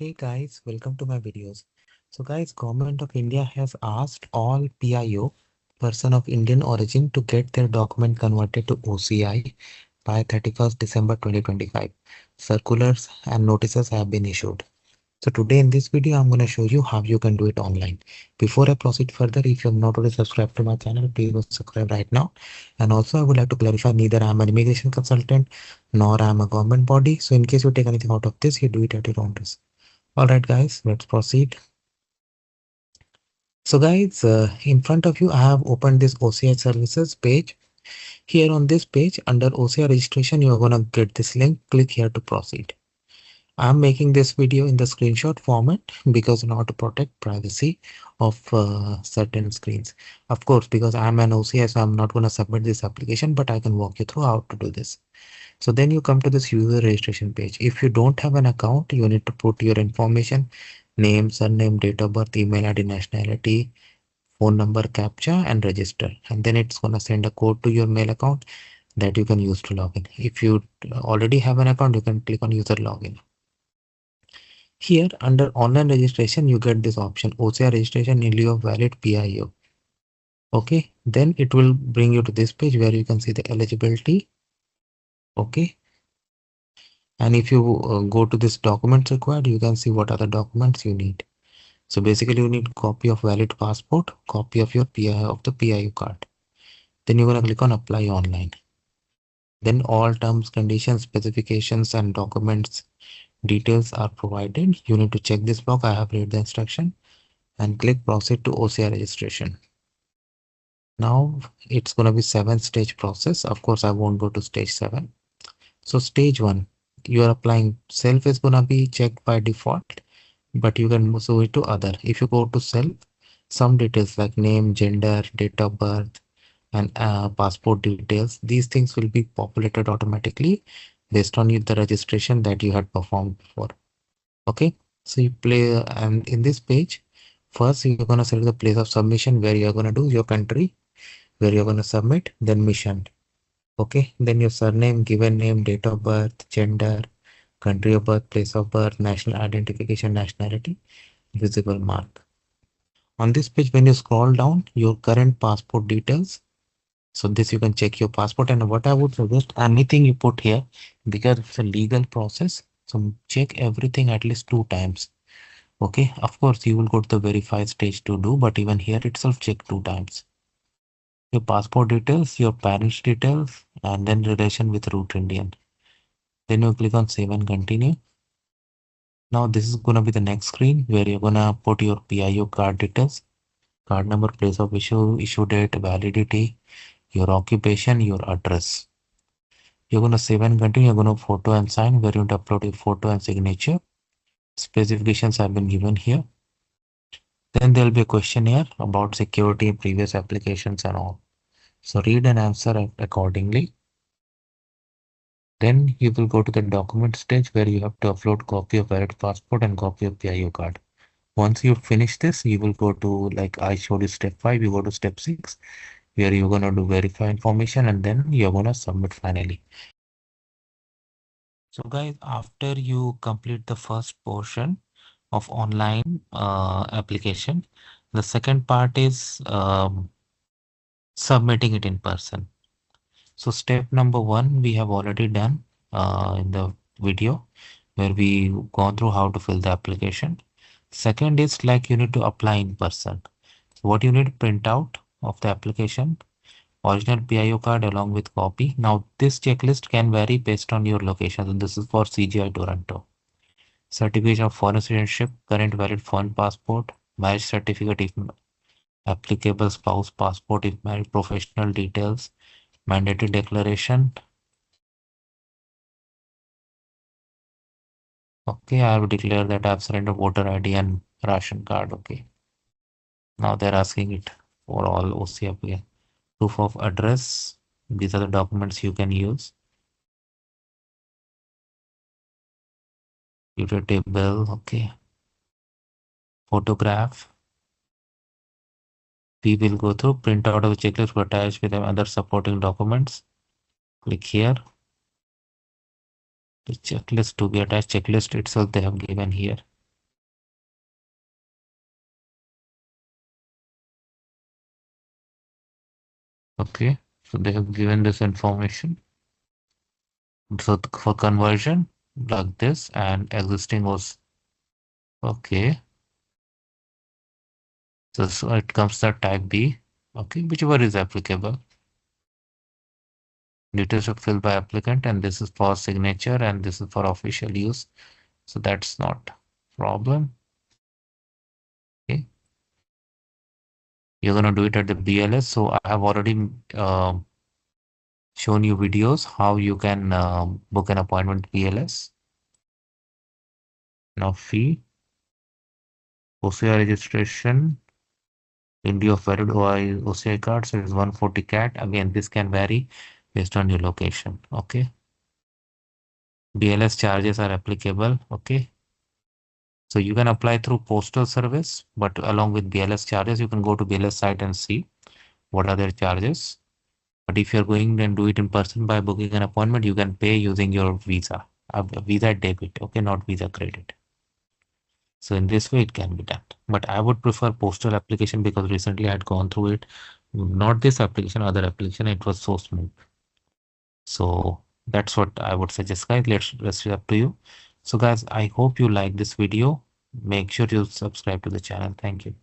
Hey guys, welcome to my videos. So guys, Government of India has asked all PIO, person of Indian origin, to get their document converted to OCI by 31st December 2025. Circulars and notices have been issued. So today in this video, I'm going to show you how you can do it online. Before I proceed further, if you have not already subscribed to my channel, please go subscribe right now. And also I would like to clarify, neither I am an immigration consultant nor I am a government body. So in case you take anything out of this, you do it at your own risk. Alright guys, let's proceed. So guys, in front of you, I have opened this OCI services page. Here on this page, under OCI registration, you are going to get this link. Click here to proceed. I'm making this video in the screenshot format because I want to protect privacy of certain screens. Of course, because I'm an OCI, so I'm not going to submit this application, but I can walk you through how to do this. So then you come to this user registration page. If you don't have an account, you need to put your information, name, surname, date of birth, email ID, nationality, phone number, captcha, and register. And then it's going to send a code to your mail account that you can use to log in. If you already have an account, you can click on user login. Here under online registration, you get this option OCI registration in lieu of valid PIO. Okay, then it will bring you to this page where you can see the eligibility. Okay, and if you go to this documents required, you can see what are the documents you need. So basically you need copy of valid passport, copy of your PIO of the PIO card. Then you're going to click on apply online. Then all terms, conditions, specifications and documents details are provided. You need to check this box. I have read the instruction and click proceed to OCI registration. Now it's going to be 7-stage process. Of course, I won't go to stage 7. So stage 1, you are applying. Self is going to be checked by default, but you can move it to other. If you go to self, some details like name, gender, date of birth, and passport details, these things will be populated automatically based on the registration that you had performed before. Okay, so you play, and in this page, first you're going to select the place of submission where you're going to do your country, where you're going to submit, then mission. Okay, then your surname, given name, date of birth, gender, country of birth, place of birth, national identification, nationality, visible mark. On this page, when you scroll down, your current passport details. So this you can check your passport, and what I would suggest, anything you put here, because it's a legal process, so check everything at least 2 times. Okay, of course you will go to the verify stage to do, but even here itself check 2 times. Your passport details, your parents details, and then relation with root Indian. Then you click on save and continue. Now this is gonna be the next screen where you're gonna put your PIO card details, card number, place of issue date, validity, your occupation, your address. You're gonna save and continue. You're gonna photo and sign where you want to upload your photo and signature. Specifications have been given here. Then there'll be a questionnaire about security, previous applications and all. So read and answer accordingly. Then you will go to the document stage where you have to upload copy of valid passport and copy of PIO card. Once you finish this, you will go to, like I showed you step 5, you go to step 6, where you're gonna do verify information and then you're gonna submit finally. So guys, after you complete the first portion of online application, the second part is submitting it in person. So step number 1 we have already done in the video where we gone through how to fill the application. Second is like you need to apply in person. So what you need to print out of the application, original PIO card along with copy. Now this checklist can vary based on your location. So this is for CGI Toronto. Certificate of foreign citizenship, current valid foreign passport, marriage certificate if applicable, spouse passport if married, professional details, mandatory declaration. Okay, I have declared that I have surrendered voter ID and ration card. Okay. Now they're asking it for all OCI. Proof of address. These are the documents you can use. Utility bill. Okay. Photograph. We will go through print out of the checklist attached with other supporting documents. Click here. The checklist to be attached, checklist itself they have given here. Okay, so they have given this information. So for conversion, like this, and existing was okay. So it comes the type B, okay, whichever is applicable. Details are filled by applicant, and this is for signature, and this is for official use. So that's not problem. Okay, you're gonna do it at the BLS. So I have already shown you videos how you can book an appointment BLS. Now fee, OCI registration, India of valid OCI cards is 140 CAT. Again, this can vary based on your location. Okay. BLS charges are applicable. Okay. So you can apply through postal service, but along with BLS charges, you can go to BLS site and see what are their charges. But if you're going and do it in person by booking an appointment, you can pay using your Visa, a Visa debit, okay, not Visa credit. So in this way, it can be done. But I would prefer postal application because recently I had gone through it. Not this application, other application. It was so smooth. So that's what I would suggest, guys. Let's up to you. So guys, I hope you like this video. Make sure you subscribe to the channel. Thank you.